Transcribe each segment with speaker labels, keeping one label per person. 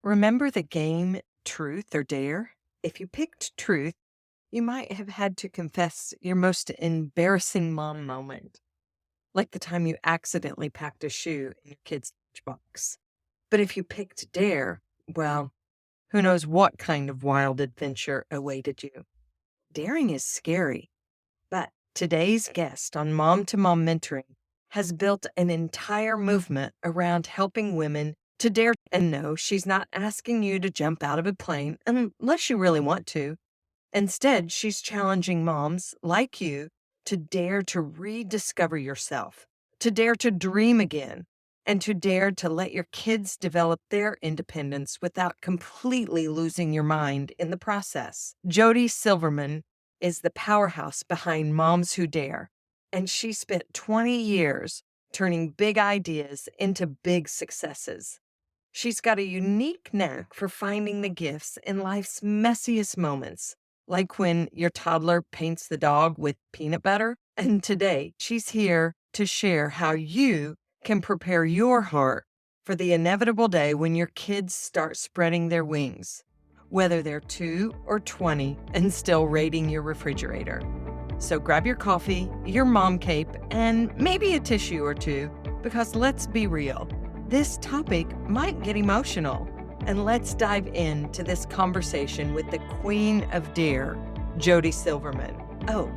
Speaker 1: Remember the game Truth or Dare? If you picked Truth, you might have had to confess your most embarrassing mom moment, like the time you accidentally packed a shoe in your kid's lunchbox. But if you picked Dare, well, who knows what kind of wild adventure awaited you. Daring is scary, but today's guest on Mom to Mom Mentoring has built an entire movement around helping women to dare. And no, she's not asking you to jump out of a plane unless you really want to. Instead, she's challenging moms like you to dare to rediscover yourself, to dare to dream again, and to dare to let your kids develop their independence without completely losing your mind in the process. Jodi Silverman is the powerhouse behind Moms Who Dare, and she spent 20 years turning big ideas into big successes. She's got a unique knack for finding the gifts in life's messiest moments, like when your toddler paints the dog with peanut butter. And today, she's here to share how you can prepare your heart for the inevitable day when your kids start spreading their wings, whether they're 2 or 20 and still raiding your refrigerator. So grab your coffee, your mom cape, and maybe a tissue or two, because let's be real, this topic might get emotional. And let's dive into this conversation with the Queen of Dare, Jodi Silverman. Oh,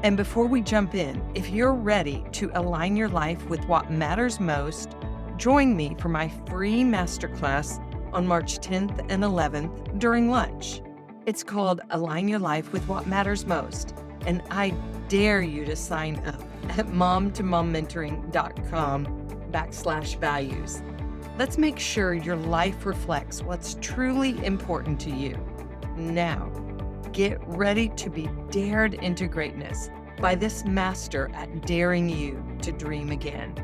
Speaker 1: and before we jump in, if you're ready to align your life with what matters most, join me for my free masterclass on March 10th and 11th during lunch. It's called Align Your Life with What Matters Most, and I dare you to sign up at momtomommentoring.com/values. Let's make sure your life reflects what's truly important to you. Now, get ready to be dared into greatness by this master at daring you to dream again.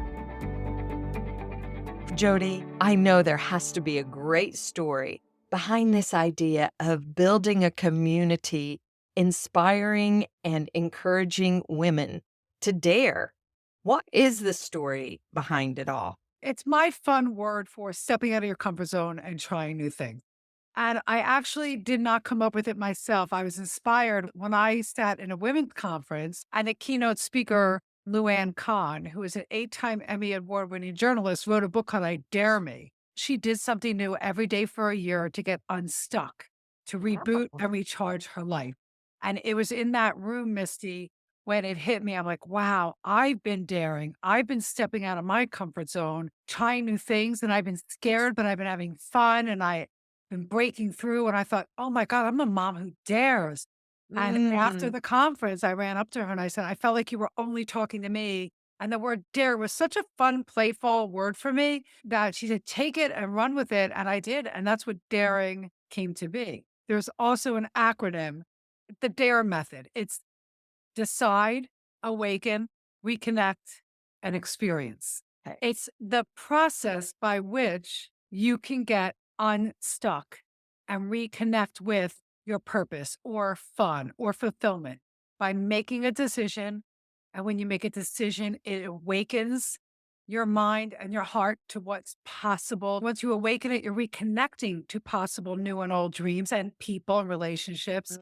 Speaker 1: Jodi, I know there has to be a great story behind this idea of building a community, inspiring and encouraging women to dare. What is the story behind it all?
Speaker 2: It's my fun word for stepping out of your comfort zone and trying new things. And I actually did not come up with it myself. I was inspired when I sat in a women's conference and the keynote speaker, Luann Kahn, who is an 8-time Emmy Award winning journalist, wrote a book called I Dare Me. She did something new every day for a year to get unstuck, to reboot and recharge her life. And it was in that room, Misty, when it hit me. I'm like, wow, I've been daring. I've been stepping out of my comfort zone, trying new things, and I've been scared, but I've been having fun. And I've been breaking through. And I thought, oh my God, I'm a mom who dares. And after
Speaker 1: Mm.
Speaker 2: the conference, I ran up to her and I said, I felt like you were only talking to me. And the word dare was such a fun, playful word for me that she said, take it and run with it. And I did. And that's what daring came to be. There's also an acronym, the DARE method. It's decide, awaken, reconnect, and experience.
Speaker 1: Okay.
Speaker 2: It's the process by which you can get unstuck and reconnect with your purpose or fun or fulfillment by making a decision. And when you make a decision, it awakens your mind and your heart to what's possible. Once you awaken it, you're reconnecting to possible new and old dreams and people and relationships.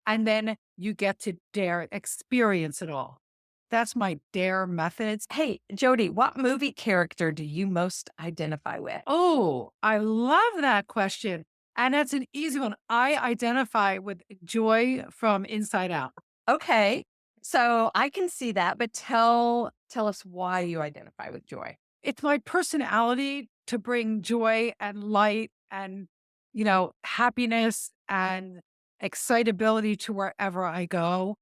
Speaker 2: And then you get to dare experience it all. That's my dare methods.
Speaker 1: Hey, Jodi, what movie character do you most identify with?
Speaker 2: Oh, I love that question. And that's an easy one. I identify with Joy from Inside Out.
Speaker 1: Okay. So I can see that, but tell us why you identify with joy.
Speaker 2: It's my personality to bring joy and light and, happiness and excitability to wherever I go.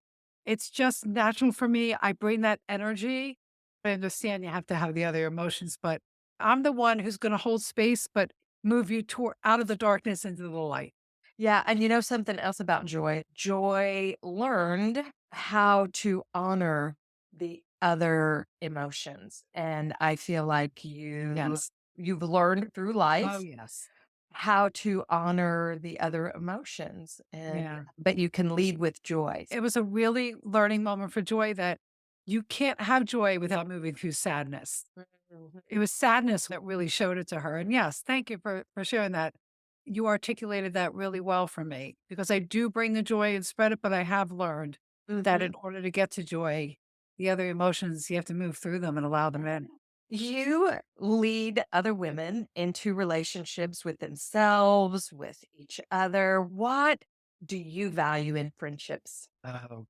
Speaker 2: It's just natural for me. I bring that energy. I understand you have to have the other emotions, but I'm the one who's going to hold space, but move you toward out of the darkness into the light.
Speaker 1: Yeah, and you know something else about joy? Joy learned how to honor the other emotions. And I feel like
Speaker 2: Yes.
Speaker 1: you've learned through
Speaker 2: Oh,
Speaker 1: life
Speaker 2: yes.
Speaker 1: how to honor the other emotions, and
Speaker 2: Yeah.
Speaker 1: but you can lead with joy.
Speaker 2: It was a really learning moment for Joy that you can't have joy without moving through sadness.
Speaker 1: Mhm.
Speaker 2: It was sadness that really showed it to her. And yes, thank you for sharing that. You articulated that really well for me because I do bring the joy and spread it, but I have learned that
Speaker 1: Mhm.
Speaker 2: in order to get to joy, the other emotions, you have to move through them and allow them in.
Speaker 1: You lead other women into relationships with themselves, with each other. What do you value in friendships?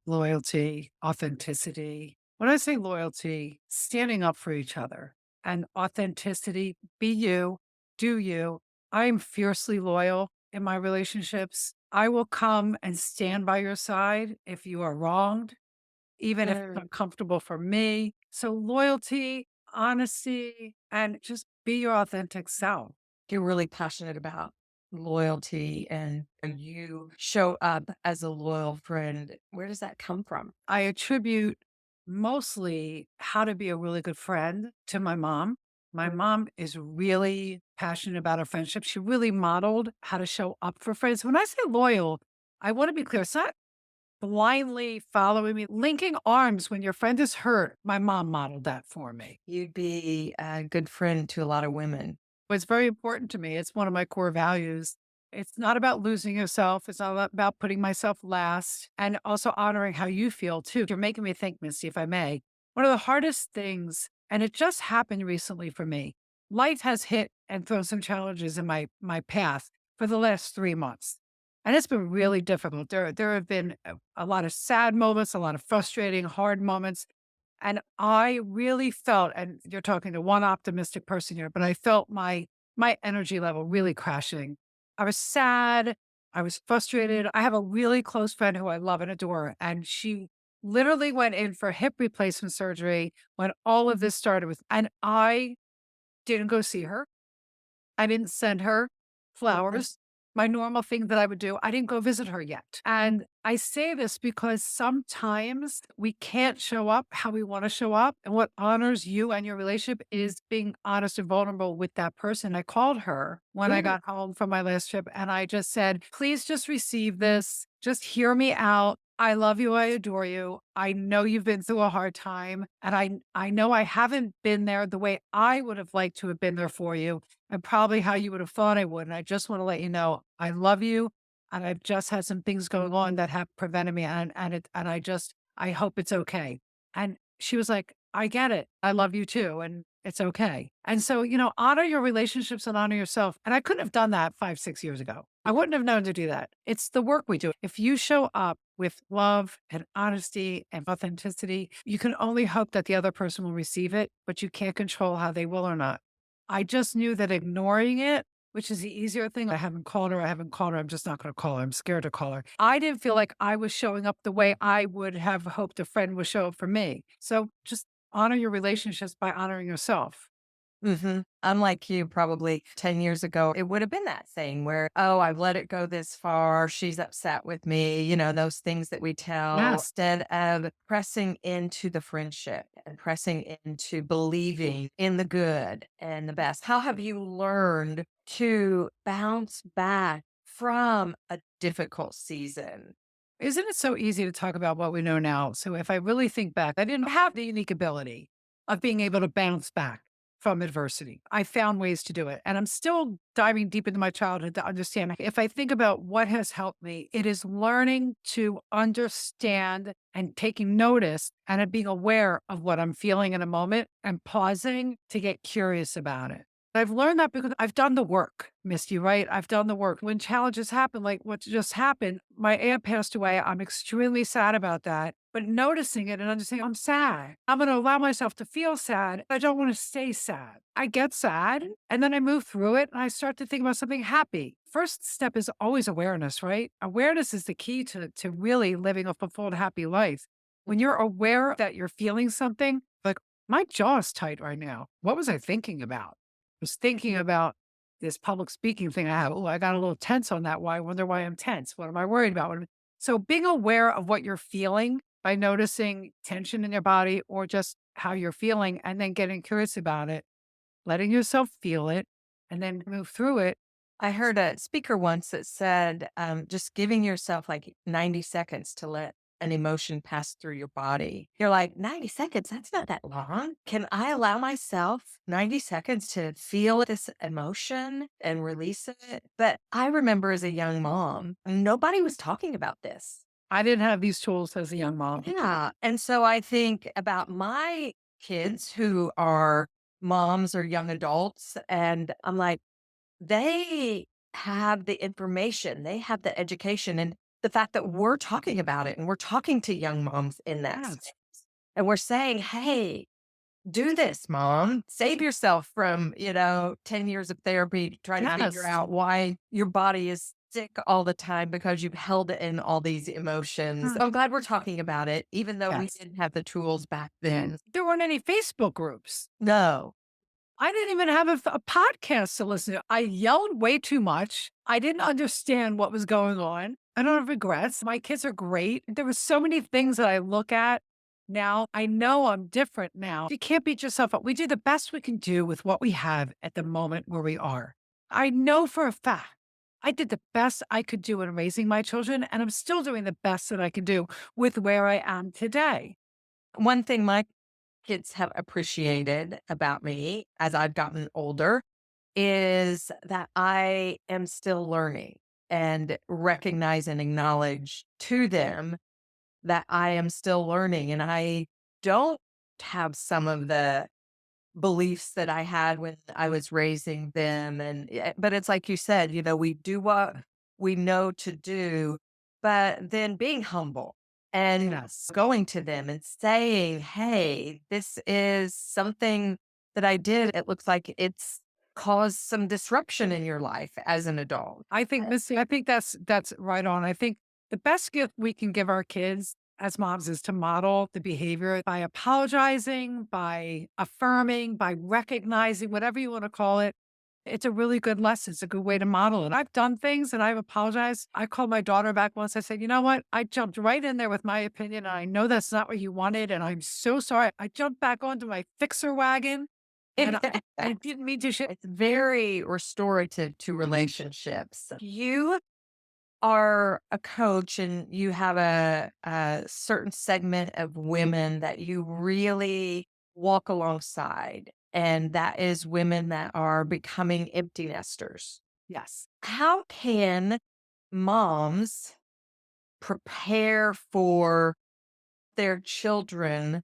Speaker 2: Loyalty, authenticity. When I say loyalty, standing up for each other and authenticity, be you, do you. I'm fiercely loyal in my relationships. I will come and stand by your side if you are wronged, even if it's
Speaker 1: Mm.
Speaker 2: uncomfortable for me. So, loyalty, honesty, and just be your authentic self.
Speaker 1: You're really passionate about loyalty and you show up as a loyal friend. Where does that come from?
Speaker 2: I attribute mostly how to be a really good friend to my mom. My mom is really passionate about our friendship. She really modeled how to show up for friends. When I say loyal, I want to be clear. It's not blindly following me, linking arms when your friend is hurt. My mom modeled that for me.
Speaker 1: You'd be a good friend to a lot of women.
Speaker 2: It's very important to me. It's one of my core values. It's not about losing yourself. It's not about putting myself last and also honoring how you feel too. You're making me think, Misty, if I may. One of the hardest things, and it just happened recently for me, life has hit and thrown some challenges in my path for the last 3 months. And it's been really difficult. There have been a lot of sad moments, a lot of frustrating, hard moments. And I really felt, and you're talking to one optimistic person here, but I felt my energy level really crashing. I was sad. I was frustrated. I have a really close friend who I love and adore, and she literally went in for hip replacement surgery when all of this started with, and I didn't go see her. I didn't send her
Speaker 1: Mhm.
Speaker 2: flowers, my normal thing that I would do. I didn't go visit her yet. And I say this because sometimes we can't show up how we want to show up. And what honors you and your relationship is being honest and vulnerable with that person. I called her when I
Speaker 1: Mm.
Speaker 2: got home from my last trip and I just said, please just receive this. Just hear me out. I love you. I adore you. I know you've been through a hard time. And I know I haven't been there the way I would have liked to have been there for you and probably how you would have thought I would. And I just want to let you know I love you. And I've just had some things going on that have prevented me. And I just I hope it's okay. And she was like, I get it. I love you too. And it's okay. And so, honor your relationships and honor yourself. And I couldn't have done that 5, 6 years ago. I wouldn't have known to do that. It's the work we do. If you show up with love and honesty and authenticity, you can only hope that the other person will receive it, but you can't control how they will or not. I just knew that ignoring it, which is the easier thing, I haven't called her, I'm just not gonna call her, I'm scared to call her. I didn't feel like I was showing up the way I would have hoped a friend would show up for me. So just honor your relationships by honoring yourself.
Speaker 1: Mhm. Unlike you, probably 10 years ago, it would have been that thing where, "Oh, I've let it go this far. She's upset with me." Those things that we tell
Speaker 2: Yes.
Speaker 1: instead of pressing into the friendship and pressing into believing in the good and the best. How have you learned to bounce back from a difficult season?
Speaker 2: Isn't it so easy to talk about what we know now? So if I really think back, I didn't have the unique ability of being able to bounce back from adversity. I found ways to do it. And I'm still diving deep into my childhood to understand. If I think about what has helped me, it is learning to understand and taking notice and being aware of what I'm feeling in a moment and pausing to get curious about it. I've learned that because I've done the work, Misty, right? I've done the work. When challenges happen, like what just happened, my aunt passed away. I'm extremely sad about that. But noticing it and understanding, I'm sad. I'm going to allow myself to feel sad. I don't want to stay sad. I get sad and then I move through it and I start to think about something happy. First step is always awareness, right? Awareness is the key to really living a fulfilled, happy life. When you're aware that you're feeling something, like my jaw is tight right now. What was I thinking about? Was thinking about this public speaking thing I have. Oh, I got a little tense on that. Why? I wonder why I'm tense. What am I worried about? So being aware of what you're feeling by noticing tension in your body or just how you're feeling and then getting curious about it, letting yourself feel it and then move through it.
Speaker 1: I heard a speaker once that said, just giving yourself like 90 seconds to let an emotion pass through your body. You're like, 90 seconds, that's not that long. Can I allow myself 90 seconds to feel this emotion and release it? But I remember as a young mom, nobody was talking about this.
Speaker 2: I didn't have these tools as a young mom.
Speaker 1: Yeah. And so I think about my kids who are moms or young adults, and I'm like, they have the information, they have the education, and the fact that we're talking about it and we're talking to young moms in that
Speaker 2: Yes.
Speaker 1: space. And we're saying, hey, do this, mom. Save yourself from, 10 years of therapy trying to figure
Speaker 2: Yes.
Speaker 1: out why your body is sick all the time because you've held in all these emotions.
Speaker 2: Mm.
Speaker 1: I'm glad we're talking about it, even though we
Speaker 2: Yes.
Speaker 1: didn't have the tools back then.
Speaker 2: There weren't any Facebook groups.
Speaker 1: No.
Speaker 2: I didn't even have a podcast to listen to. I yelled way too much. I didn't understand what was going on. I don't have regrets. My kids are great. There were so many things that I look at now. I know I'm different now. You can't beat yourself up. We do the best we can do with what we have at the moment where we are. I know for a fact I did the best I could do in raising my children, and I'm still doing the best that I can do with where I am today.
Speaker 1: One thing my kids have appreciated about me as I've gotten older is that I am still learning and recognize and acknowledge to them that I am still learning and I don't have some of the beliefs that I had when I was raising them. But it's like you said, we do what we know to do, but then being humble and
Speaker 2: Yes.
Speaker 1: going to them and saying, hey, this is something that I did. It looks like it's caused some disruption in your life as an adult.
Speaker 2: I think, Missy, I think that's right on. I think the best gift we can give our kids as moms is to model the behavior by apologizing, by affirming, by recognizing, whatever you want to call it. It's a really good lesson. It's a good way to model it. I've done things and I've apologized. I called my daughter back once. I said, you know what? I jumped right in there with my opinion. And I know that's not what you wanted. And I'm so sorry. I jumped back onto my fixer wagon and I didn't mean to shit.
Speaker 1: It's very restorative to relationships. You are a coach and you have a certain segment of women that you really walk alongside, and that is women that are becoming empty nesters.
Speaker 2: Yes.
Speaker 1: How can moms prepare for their children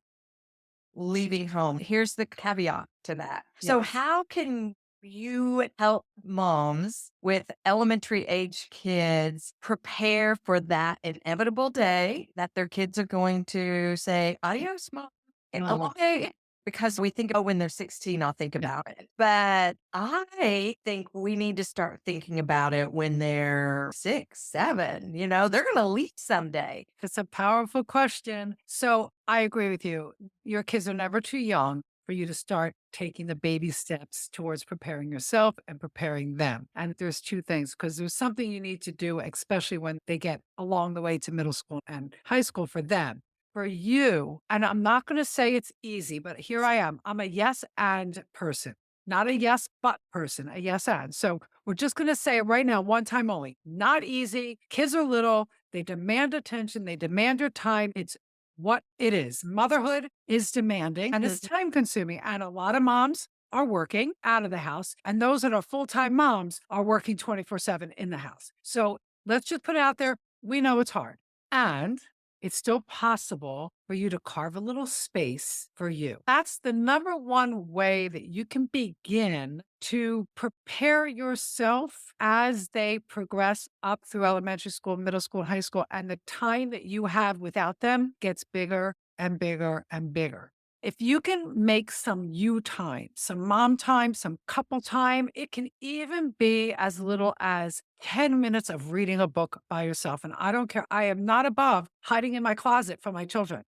Speaker 1: leaving home? Here's the caveat to that. So,
Speaker 2: Yes.
Speaker 1: how can you help moms with elementary age kids prepare for that inevitable day that their kids are going to say, adios, mom, and
Speaker 2: Uh,
Speaker 1: okay? Because we think, oh, when they're 16, I'll think
Speaker 2: yeah.
Speaker 1: about it. But I think we need to start thinking about it when they're 6, 7. They're going to leave someday.
Speaker 2: It's a powerful question. So I agree with you. Your kids are never too young for you to start taking the baby steps towards preparing yourself and preparing them. And there's two things, because there's something you need to do, especially when they get along the way to middle school and high school for them. For you, and I'm not going to say it's easy, but here I am. I'm a yes and person, not a yes but person, a yes and. So we're just going to say it right now, one time only. Not easy. Kids are little. They demand attention. They demand your time. It's what it is. Motherhood is demanding and it's time consuming. And a lot of moms are working out of the house. And those that are full time moms are working 24/7 in the house. So let's just put it out there. We know it's hard. And it's still possible for you to carve a little space for you. That's the number one way that you can begin to prepare yourself as they progress up through elementary school, middle school, high school, and the time that you have without them gets bigger and bigger and bigger. If you can make some you time, some mom time, some couple time, it can even be as little as 10 minutes of reading a book by yourself. And I don't care. I am not above hiding in my closet for my children.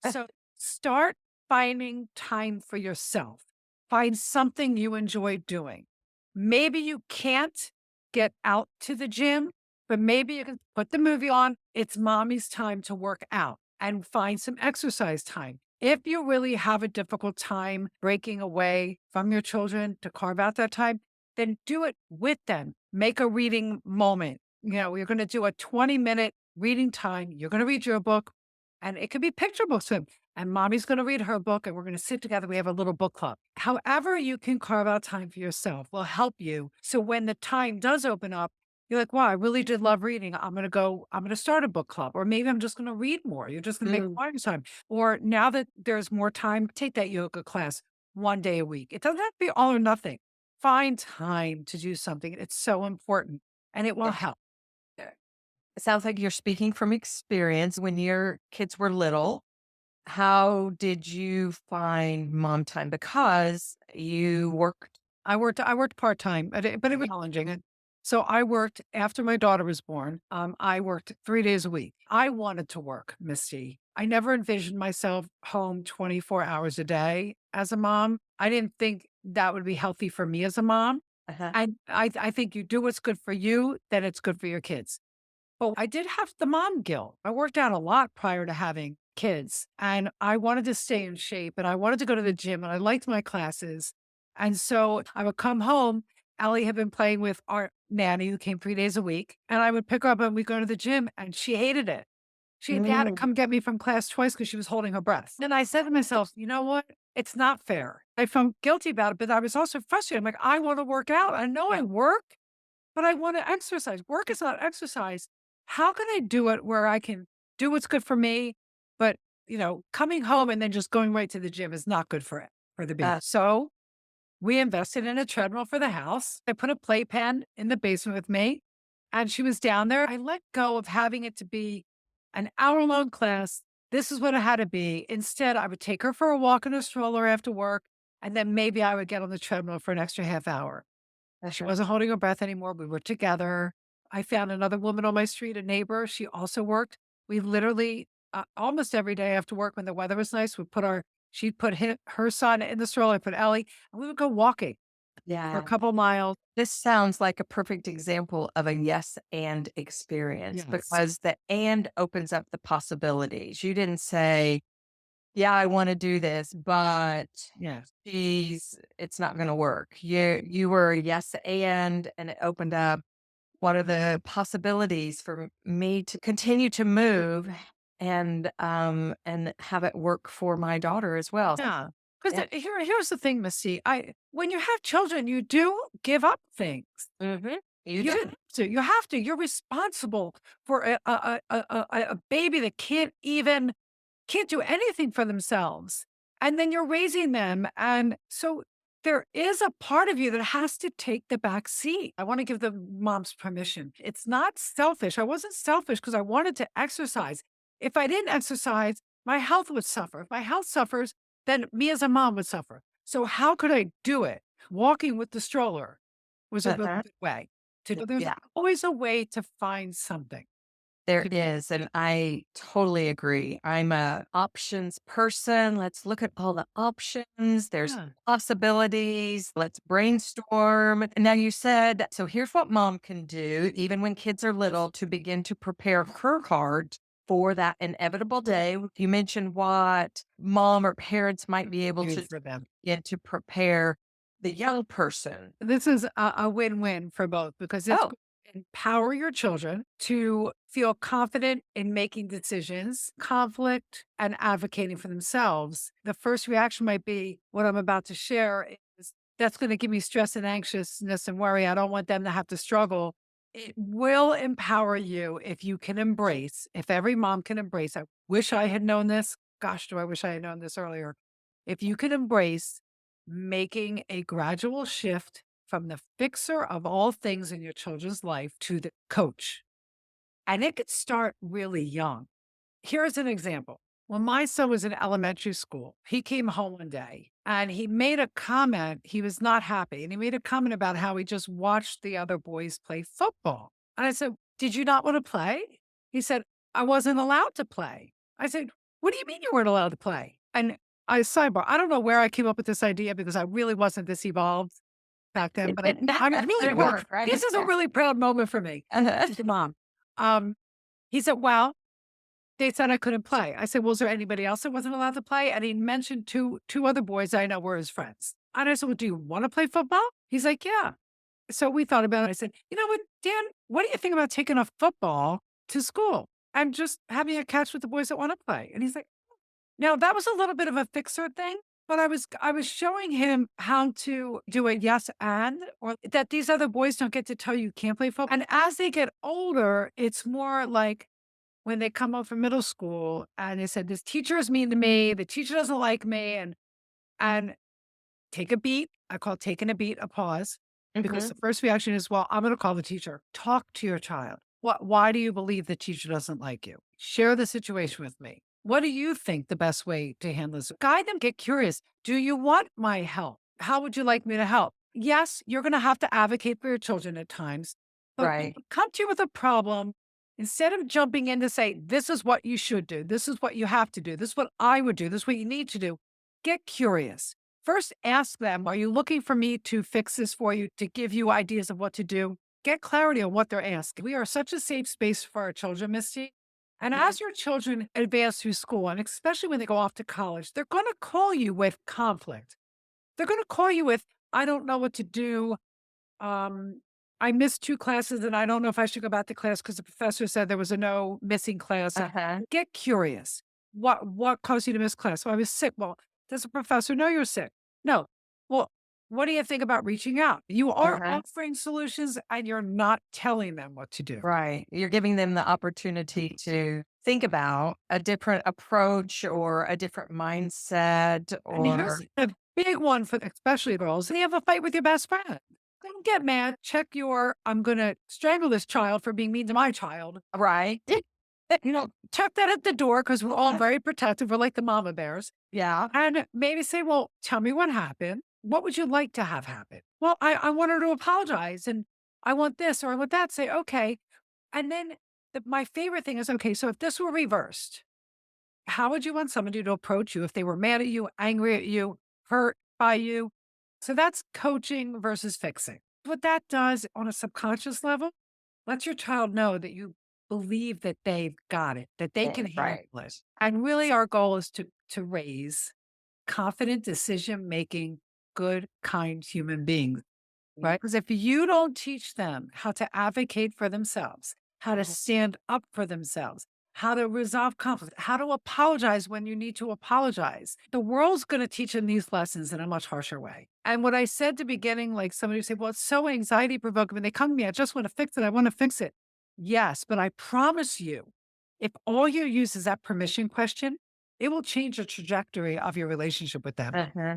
Speaker 2: So start finding time for yourself. Find something you enjoy doing. Maybe you can't get out to the gym, but maybe you can put the movie on. It's mommy's time to work out and find some exercise time. If you really have a difficult time breaking away from your children to carve out that time, then do it with them. Make a reading moment. You're going to do a 20-minute reading time. You're going to read your book. And it could be picture books. And mommy's going to read her book and we're going to sit together. We have a little book club. However, you can carve out time for yourself will help you. So when the time does open up, you're like, wow, I really did love reading. I'm going to start a book club, or maybe I'm just going to read more. You're just going to make
Speaker 1: Mm,
Speaker 2: quiet time. Or now that there's more time, take that yoga class 1 day a week. It doesn't have to be all or nothing. Find time to do something. It's so important and it will
Speaker 1: yeah.
Speaker 2: help.
Speaker 1: It sounds like you're speaking from experience. When your kids were little, how did you find mom time? Because you worked.
Speaker 2: I worked part-time, but it was challenging, and so I worked after my daughter was born, I worked 3 days a week. I wanted to work, Misty. I never envisioned myself home 24 hours a day as a mom. I didn't think that would be healthy for me as a mom,
Speaker 1: Uh-huh.
Speaker 2: and I think you do what's good for you, then it's good for your kids. But I did have the mom guilt. I worked out a lot prior to having kids, and I wanted to stay in shape, and I wanted to go to the gym, and I liked my classes. And so I would come home. Ellie had been playing with our nanny who came 3 days a week, and I would pick her up and we'd go to the gym, and she hated it. She had to
Speaker 1: Mm,
Speaker 2: come get me from class twice because she was holding her breath. And I said to myself, you know what? It's not fair. I felt guilty about it, but I was also frustrated. I'm like, I want to work out. I know I work, but I want to exercise. Work is not exercise. How can I do it where I can do what's good for me, but coming home and then just going right to the gym is not good for it for the baby.
Speaker 1: uh,
Speaker 2: So we invested in a treadmill for the house. I put a playpen in the basement with me, and she was down there. I let go of having it to be an hour-long class. This is what it had to be. Instead, I would take her for a walk in a stroller after work, and then maybe I would get on the treadmill for an extra half hour. She
Speaker 1: uh-huh.
Speaker 2: wasn't holding her breath anymore. We were together. I found another woman on my street, a neighbor. She also worked. We literally, almost every day after work when the weather was nice, she'd put her son in the stroller, I put Ellie, and we would go walking for a
Speaker 1: Yeah.
Speaker 2: couple miles.
Speaker 1: This sounds like a perfect example of a yes and experience
Speaker 2: Yes.
Speaker 1: because the and opens up the possibilities. You didn't say, yeah, I want to do this, but
Speaker 2: Yes.
Speaker 1: geez, it's not going to work. You were a yes and it opened up what are the possibilities for me to continue to move and have it work for my daughter as well.
Speaker 2: Yeah. Because
Speaker 1: Yeah.
Speaker 2: here's the thing, Missy. When you have children, you do give up things.
Speaker 1: You
Speaker 2: You
Speaker 1: do.
Speaker 2: have to. You have to. You're responsible for a baby that can't do anything for themselves. And then you're raising them. And so there is a part of you that has to take the back seat. I want to give the moms permission. It's not selfish. I wasn't selfish because I wanted to exercise. If I didn't exercise, my health would suffer. If my health suffers, then me as a mom would suffer. So how could I do it? Walking with the stroller was a really
Speaker 1: Uh-huh.
Speaker 2: good way to do. There's
Speaker 1: Yeah.
Speaker 2: always a way to find something
Speaker 1: There
Speaker 2: to do.
Speaker 1: is, and I totally agree. I'm a options person. Let's look at all the options. There's
Speaker 2: Yeah.
Speaker 1: possibilities. Let's brainstorm. And now you said, so here's what mom can do, even when kids are little, to begin to prepare her heart for that inevitable day. You mentioned what mom or parents might be able
Speaker 2: Do
Speaker 1: to
Speaker 2: for them.
Speaker 1: begin to prepare the young person.
Speaker 2: This is a win-win for both because it's
Speaker 1: Oh,
Speaker 2: going to empower your children to feel confident in making decisions, conflict, and advocating for themselves. The first reaction might be what I'm about to share is that's going to give me stress and anxiousness and worry. I don't want them to have to struggle. It will empower you if you can embrace, if every mom can embrace. I wish I had known this. Gosh, do I wish I had known this earlier. If you could embrace making a gradual shift from the fixer of all things in your children's life to the coach. And it could start really young. Here's an example. When my son was in elementary school, he came home one day and he made a comment. He was not happy. And he made a comment about how he just watched the other boys play football. And I said, did you not want to play? He said, I wasn't allowed to play. I said, what do you mean you weren't allowed to play? And I sidebar, I don't know where I came up with this idea because I really wasn't this evolved back then, but I'm really
Speaker 1: it
Speaker 2: proud.
Speaker 1: worked, right?
Speaker 2: This is a really proud moment for me
Speaker 1: Uh-huh.
Speaker 2: as a mom. Um, he said, well, they said I couldn't play. I said, "Well, is there anybody else that wasn't allowed to play?" And he mentioned two other boys I know were his friends. And I said, "Well, do you want to play football?" He's like, "Yeah." So we thought about it. I said, "You know what, Dan? What do you think about taking a football to school?" and just having a catch with the boys that want to play. And he's like, now that was a little bit of a fixer thing, but I was showing him how to do a yes and, or that these other boys don't get to tell you can't play football. And as they get older, it's more like when they come up from middle school and they said, this teacher is mean to me, the teacher doesn't like me, and take a beat. I call taking a beat a pause, because
Speaker 1: Mhm.
Speaker 2: the first reaction is, well, I'm going to call the teacher. Talk to your child. Why do you believe the teacher doesn't like you? Share the situation with me. What do you think the best way to handle this? Guide them, get curious. Do you want my help? How would you like me to help? Yes, you're going to have to advocate for your children at times, but when
Speaker 1: Right.
Speaker 2: they come to you with a problem, instead of jumping in to say, this is what you should do, this is what you have to do, this is what I would do, this is what you need to do, get curious. First, ask them, are you looking for me to fix this for you, to give you ideas of what to do? Get clarity on what they're asking. We are such a safe space for our children, Misty. And
Speaker 1: Mhm.
Speaker 2: as your children advance through school, and especially when they go off to college, they're going to call you with conflict. They're going to call you with, I don't know what to do. Um, I missed 2 classes and I don't know if I should go back to class because the professor said there was a no missing class.
Speaker 1: Uh-huh.
Speaker 2: Get curious. What caused you to miss class? So I was sick. Well, does the professor know you're sick? No. Well, what do you think about reaching out? You are
Speaker 1: Uh-huh.
Speaker 2: offering solutions and you're not telling them what to do.
Speaker 1: Right. You're giving them the opportunity to think about a different approach or a different mindset
Speaker 2: And here's
Speaker 1: or
Speaker 2: a big one for especially girls. You have a fight with your best friend. Don't get mad. Check your I'm gonna strangle this child for being mean to my child.
Speaker 1: right.
Speaker 2: Check that at the door because we're all very protective. We're like the mama bears.
Speaker 1: Yeah.
Speaker 2: And maybe say, well, tell me what happened. What would you like to have happen? Well, I want her to apologize and I want this or I want that. Say, okay. And then my favorite thing is, okay, so if this were reversed, how would you want somebody to approach you if they were mad at you, angry at you, hurt by you? So that's coaching versus fixing. What that does on a subconscious level, let your child know that you believe that they've got it, that they can handle
Speaker 1: Right.
Speaker 2: it. And really our goal is to raise confident decision making, good, kind human beings, right? Because if you don't teach them how to advocate for themselves, how to stand up for themselves, how to resolve conflict, how to apologize when you need to apologize, the world's going to teach them these lessons in a much harsher way. And what I said to beginning, like somebody would say, well, it's so anxiety provoking. When they come to me, I just want to fix it. I want to fix it. Yes, but I promise you, if all you use is that permission question, it will change the trajectory of your relationship with them.
Speaker 1: Uh-huh.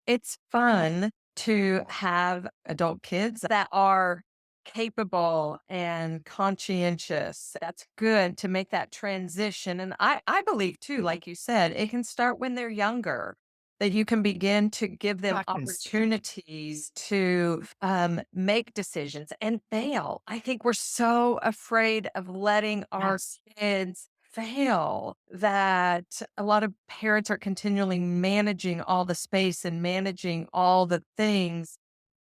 Speaker 1: It's fun to have adult kids that are capable and conscientious. That's good to make that transition. And I believe too, like you said, it can start when they're younger, that you can begin to give them
Speaker 2: Practice.
Speaker 1: opportunities to make decisions and fail. I think we're so afraid of letting our
Speaker 2: Yes.
Speaker 1: kids fail that a lot of parents are continually managing all the space and managing all the things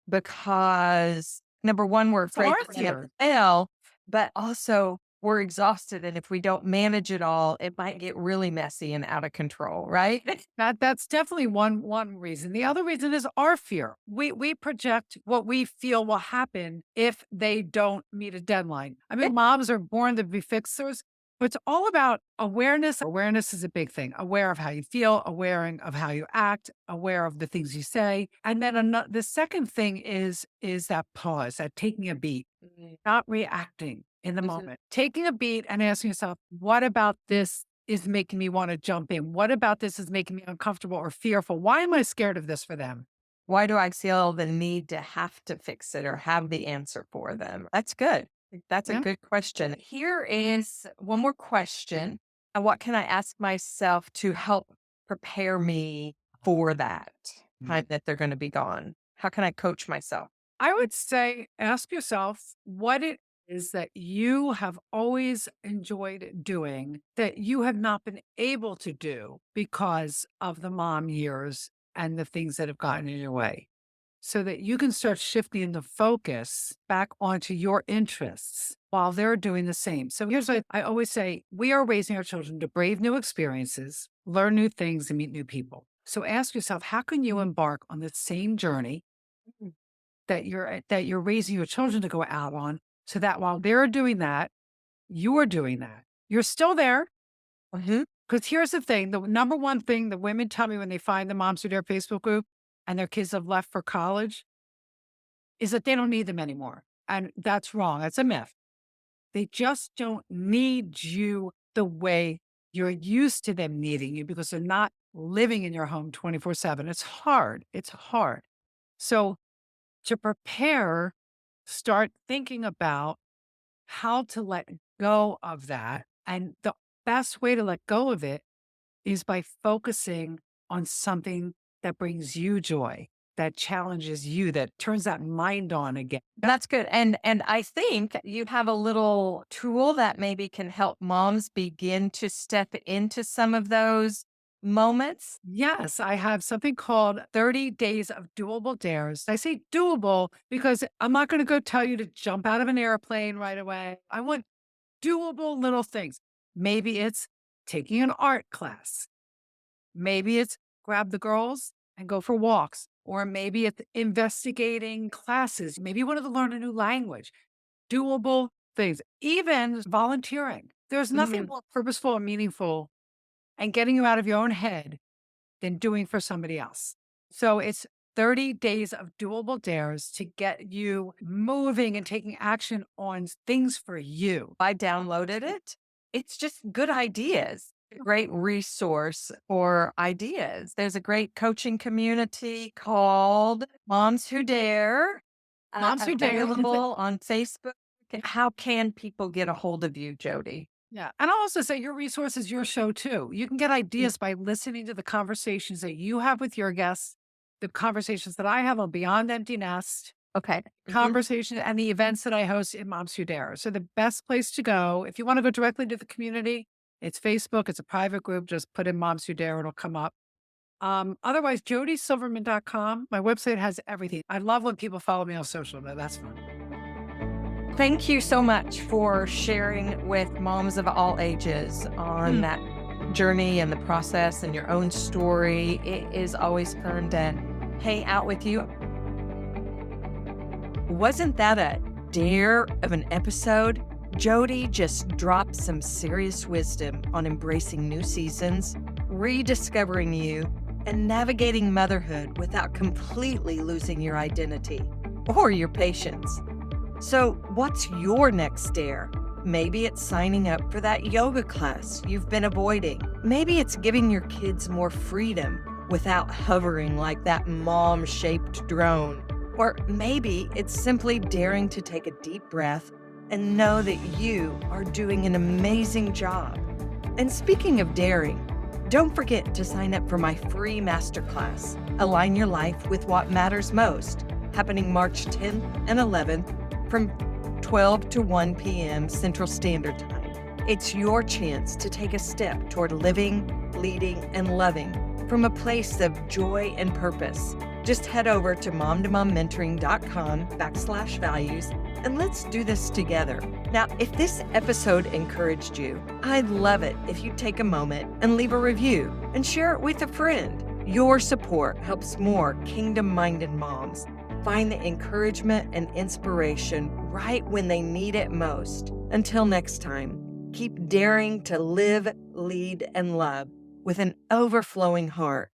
Speaker 1: because number one, we're
Speaker 2: It's
Speaker 1: afraid
Speaker 2: our
Speaker 1: that they have to
Speaker 2: fear.
Speaker 1: fail, but also we're exhausted. And if we don't manage it all, it might get really messy and out of control, right?
Speaker 2: That's definitely one reason. The other reason is our fear. We project what we feel will happen if they don't meet a deadline. I mean, moms are born to be fixers, but it's all about awareness. Awareness is a big thing. Aware of how you feel, aware of how you act, aware of the things you say. And then the second thing is that pause, that taking a beat,
Speaker 1: Mm,
Speaker 2: not reacting in the
Speaker 1: mhm.
Speaker 2: moment. Taking a beat and asking yourself, what about this is making me want to jump in? What about this is making me uncomfortable or fearful? Why am I scared of this for them?
Speaker 1: Why do I feel the need to have to fix it or have the answer for them? That's good. That's a
Speaker 2: Yeah.
Speaker 1: good question. Here is one more question. What can I ask myself to help prepare me for that time that they're going to be gone? How can I coach myself?
Speaker 2: I would say ask yourself what it is that you have always enjoyed doing that you have not been able to do because of the mom years and the things that have gotten in your way. So that you can start shifting the focus back onto your interests while they're doing the same. So here's what I always say, we are raising our children to brave new experiences, learn new things, and meet new people. So ask yourself, how can you embark on the same journey
Speaker 1: Mm,
Speaker 2: that you're raising your children to go out on so that while they're doing that, you're doing that. You're still there.
Speaker 1: Mhm.
Speaker 2: Because here's the thing, the number one thing the women tell me when they find the Moms Who Dare Facebook group and their kids have left for college is that they don't need them anymore. And that's wrong. That's a myth. They just don't need you the way you're used to them needing you because they're not living in your home 24/7. It's hard. It's hard. So to prepare, start thinking about how to let go of that. And the best way to let go of it is by focusing on something that brings you joy, that challenges you, that turns that mind on again.
Speaker 1: That's good, and I think you have a little tool that maybe can help moms begin to step into some of those moments.
Speaker 2: Yes, I have something called 30 Days of Doable Dares. I say doable because I'm not going to go tell you to jump out of an airplane right away. I want doable little things. Maybe it's taking an art class. Maybe it's grab the girls and go for walks. Or maybe it's investigating classes. Maybe you want to learn a new language. Doable things, even volunteering. There's nothing
Speaker 1: Mhm.
Speaker 2: more purposeful or meaningful and getting you out of your own head than doing for somebody else. So it's 30 days of doable dares to get you moving and taking action on things for you.
Speaker 1: I downloaded it. It's just good ideas. A great resource for ideas. There's a great coaching community called Moms Who Dare,
Speaker 2: Moms who dare.
Speaker 1: available on Facebook. How can people get a hold of you, Jodi?
Speaker 2: Yeah. And I'll also say your resource is your show too. You can get ideas by listening to the conversations that you have with your guests, the conversations that I have on Beyond Empty Nest,
Speaker 1: Okay.
Speaker 2: conversation and the events that I host in Moms Who Dare. So the best place to go, if you want to go directly to the community, it's Facebook. It's a private group. Just put in Moms Who Dare. It'll come up. Otherwise, jodisilverman.com. My website has everything. I love when people follow me on social. That's fun.
Speaker 1: Thank you so much for sharing with moms of all ages on that journey and the process and your own story. It is always fun to hang out with you. Wasn't that a dare of an episode? Jodi just dropped some serious wisdom on embracing new seasons, rediscovering you, and navigating motherhood without completely losing your identity or your patience. So, what's your next dare? Maybe it's signing up for that yoga class you've been avoiding. Maybe it's giving your kids more freedom without hovering like that mom shaped drone. Or maybe it's simply daring to take a deep breath and know that you are doing an amazing job. And speaking of daring, don't forget to sign up for my free masterclass, Align Your Life with What Matters Most, happening March 10th and 11th from 12 to 1 p.m. Central Standard Time. It's your chance to take a step toward living, leading, and loving from a place of joy and purpose. Just head over to momtomommentoring.com/values and let's do this together. Now, if this episode encouraged you, I'd love it if you take a moment and leave a review and share it with a friend. Your support helps more kingdom-minded moms find the encouragement and inspiration right when they need it most. Until next time, keep daring to live, lead, and love with an overflowing heart.